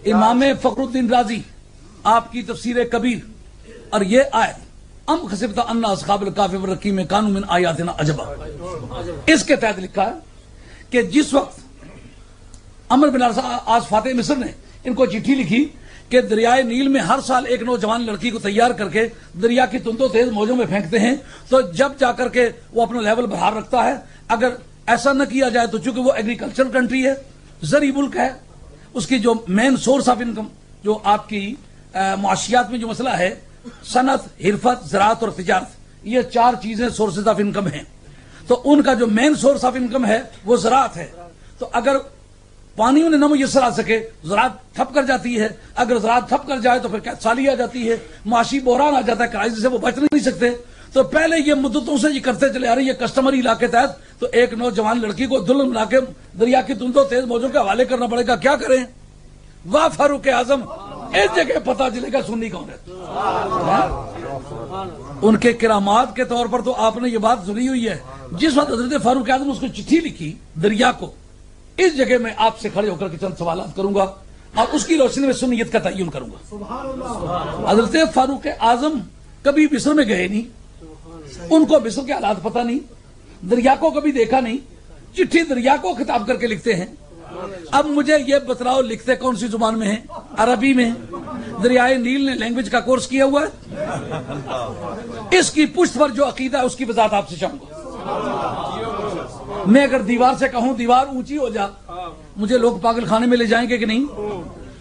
امام فخر الدین رازی آپ کی تفسیر کبیر اور یہ آیت ام خسبت ان اصحاب الکہف والرقیم کانوا من آیاتنا عجبا، اس کے تحت لکھا ہے کہ جس وقت عمرو بن عاص فاتح مصر نے ان کو چٹھی لکھی کہ دریائے نیل میں ہر سال ایک نوجوان لڑکی کو تیار کر کے دریا کی تند و تیز موجوں میں پھینکتے ہیں، تو جب جا کر کے وہ اپنا لیول بہار رکھتا ہے، اگر ایسا نہ کیا جائے تو چونکہ وہ ایگریکلچر کنٹری ہے، زرعی ملک ہے، اس کی جو مین سورس آف انکم جو آپ کی معاشیات میں جو مسئلہ ہے صنعت، حرفت، زراعت اور تجارت، یہ 4 چیزیں سورسز آف انکم ہیں، تو ان کا جو مین سورس آف انکم ہے وہ زراعت ہے، تو اگر پانی انہیں نہ میسر آ سکے زراعت ٹھپ کر جاتی ہے، اگر زراعت ٹھپ کر جائے تو پھر سالی آ جاتی ہے، معاشی بحران آ جاتا ہے، کرائسس سے وہ بچ نہیں سکتے، تو پہلے یہ مدتوں سے یہ کرتے چلے آ رہے ہیں، یہ کسٹمری لا کے تحت تو ایک نوجوان لڑکی کو دلہن بنا کے دریا کی تند و تیز موجوں کے حوالے کرنا پڑے گا، کیا کریں؟ واہ فاروق اعظم، اس جگہ پتہ چلے گا سنی کون ہے۔ ان کے کرامات کے طور پر تو آپ نے یہ بات سنی ہوئی ہے، جس وقت حضرت فاروق اعظم اس کو چٹھی لکھی دریا کو، اس جگہ میں آپ سے کھڑے ہو کر کے چند سوالات کروں گا اور اس کی روشنی میں سنیت کا تعین کروں گا۔ حضرت فاروق اعظم کبھی مصر میں گئے نہیں، ان کو مصر کے حالات پتہ نہیں، دریا کو کبھی دیکھا نہیں، چٹھی دریا کو خطاب کر کے لکھتے ہیں۔ اب مجھے یہ بتلاؤ لکھتے کون سی زبان میں ہیں؟ عربی میں۔ دریائے نیل نے لینگویج کا کورس کیا ہوا ہے، اس کی پشت پر جو عقیدہ ہے اس کی وضاحت آپ سے چاہوں گا۔ میں اگر دیوار سے کہوں دیوار اونچی ہو جا، مجھے لوگ پاگل خانے میں لے جائیں گے کہ نہیں؟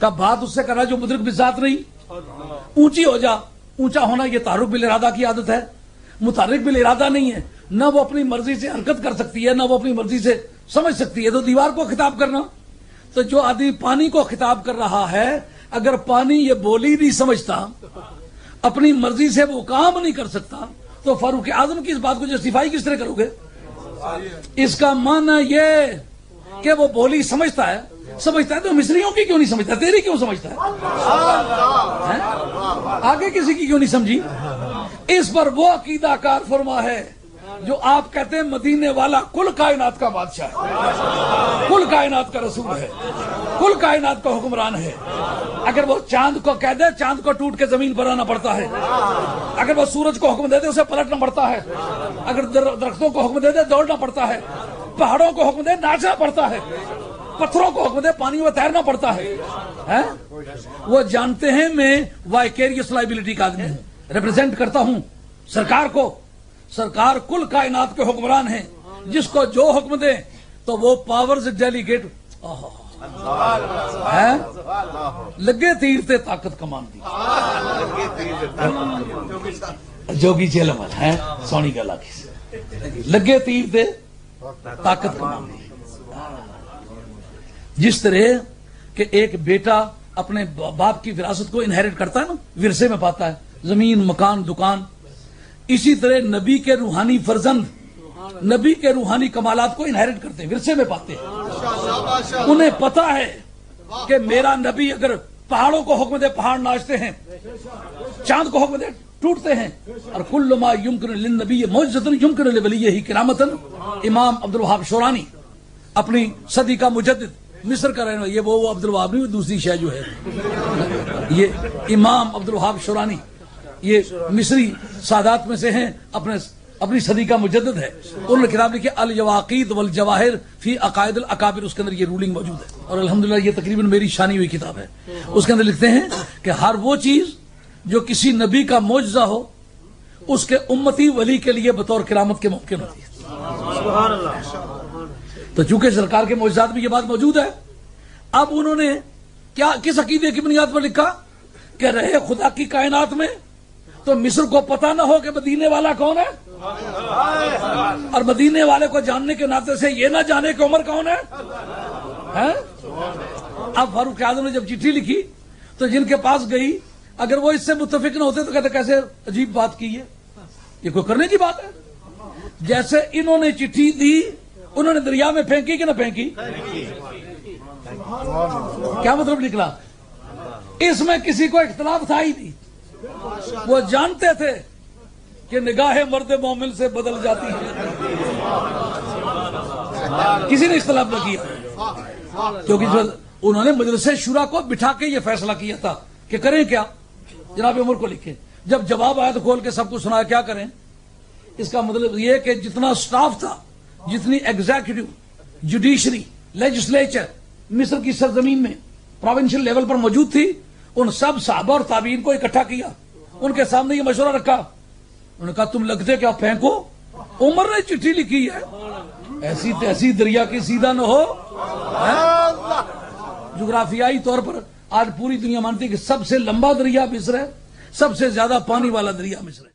کا بات اس سے کرا جو مدرک بذات نہیں، اونچی ہو جا۔ اونچا ہونا یہ تحرک بالارادہ کی عادت ہے، متحرک بالارادہ نہیں ہے، نہ وہ اپنی مرضی سے حرکت کر سکتی ہے نہ وہ اپنی مرضی سے سمجھ سکتی ہے، تو دیوار کو خطاب کرنا، تو جو آدمی پانی کو خطاب کر رہا ہے اگر پانی یہ بولی نہیں سمجھتا، اپنی مرضی سے وہ کام نہیں کر سکتا، تو فاروق اعظم کی اس بات کو جسٹیفائی کس طرح کرو گے؟ اس کا معنی یہ کہ وہ بولی سمجھتا ہے تو مصریوں کی کیوں نہیں سمجھتا؟ تیری کیوں سمجھتا ہے؟ آگے کسی کی کیوں نہیں سمجھی؟ اس پر وہ عقیدہ کار فرما ہے جو آپ کہتے ہیں مدینے والا کل کائنات کا بادشاہ ہے، کل کائنات کا رسول ہے، کل کائنات کا حکمران ہے۔ اگر وہ چاند کو کہہ دے چاند کو ٹوٹ کے زمین پر آنا پڑتا ہے، اگر وہ سورج کو حکم دے دے اسے پلٹنا پڑتا ہے، اگر درختوں کو حکم دے دے دوڑنا پڑتا ہے، پہاڑوں کو حکم دے ناچنا پڑتا ہے، پتھروں کو حکم دے پانی میں تیرنا پڑتا ہے۔ وہ جانتے ہیں میں وائکیریس لائبلٹی کا آدمی ہوں، ریپرزینٹ کرتا ہوں سرکار کو، سرکار کل کائنات کے حکمران ہیں، جس کو جو حکم دے تو وہ پاورز ڈیلیگیٹ ہے، لگے تیر تے طاقت کمان دی، جوگی چیلمل ہے سونی کا علاقے سے، لگے تیر تے طاقت کمان دی۔ جس طرح کہ ایک بیٹا اپنے باپ کی وراثت کو انہیرٹ کرتا ہے نا، ورثے میں پاتا ہے، زمین، مکان، دکان، اسی طرح نبی کے روحانی فرزند نبی کے روحانی کمالات کو انہیرٹ کرتے ہیں، ورثے میں پاتے ہیں۔ انہیں پتا ہے کہ میرا نبی اگر پہاڑوں کو حکم دے پہاڑ ناچتے ہیں، چاند کو حکم دے ٹوٹتے ہیں، اور کل ما یمکن للنبی معجزۃ یمکن لولیہ کرامۃ۔ امام عبدالوہاب شورانی اپنی صدی کا مجدد، مصر کا رہنے والا، یہ وہ عبدالوہاب نہیں، دوسری شے جو ہے یہ امام عبدالوہاب شورانی، یہ مصری سادات میں سے ہیں، اپنی صدی کا مجدد ہے۔ انہوں نے کتاب لکھی الیواقیت والجواہر فی عقائد الاکابر، اس کے اندر یہ رولنگ موجود ہے، اور الحمدللہ یہ تقریباً میری شانی ہوئی کتاب ہے۔ اس کے اندر لکھتے ہیں کہ ہر وہ چیز جو کسی نبی کا معجزہ ہو اس کے امتی ولی کے لیے بطور کرامت کے ممکن ہوتی ہے۔ تو چونکہ سرکار کے معجزات میں یہ بات موجود ہے، اب انہوں نے کیا کس عقیدے کی بنیاد پر لکھا کہ رہے خدا کی کائنات میں تو مصر کو پتہ نہ ہو کہ مدینے والا کون ہے، اور مدینے والے کو جاننے کے ناطے سے یہ نہ جانے کہ عمر کون ہے۔ اب فاروق اعظم نے جب چٹھی لکھی تو جن کے پاس گئی اگر وہ اس سے متفق نہ ہوتے تو کہتے کیسے عجیب بات کی ہے، یہ کوئی کرنے کی بات ہے۔ جیسے انہوں نے چٹھی دی، انہوں نے دریا میں پھینکی کہ نہ پھینکی؟ کیا مطلب نکلا؟ اس میں کسی کو اختلاف تھا ہی نہیں، وہ جانتے تھے کہ نگاہ مرد مومن سے بدل جاتی ہے، کسی نے اختلاف نہ کیا، کیونکہ انہوں نے مجلس شورا کو بٹھا کے یہ فیصلہ کیا تھا کہ کریں کیا، جناب عمر کو لکھے. جب جواب آیا تو کھول کے سب کو سنایا کیا کریں. اس کا مطلب یہ کہ جتنا سٹاف تھا، جتنی ایگزیکٹو، جوڈیشری، لیجسلیچر مصر کی سرزمین میں پروونشل لیول پر موجود تھی، ان سب صحابہ اور تابعین کو اکٹھا کیا، ان کے سامنے یہ مشورہ رکھا. انہوں نے کہا تم لگتے کیا پھینکو، عمر نے چٹھی لکھی ہے، ایسی تیسی دریا کی سیدھا نہ ہو. جغرافیائی طور پر آج پوری دنیا مانتی ہے کہ سب سے لمبا دریا مصر ہے، سب سے زیادہ پانی والا دریا مصر ہے.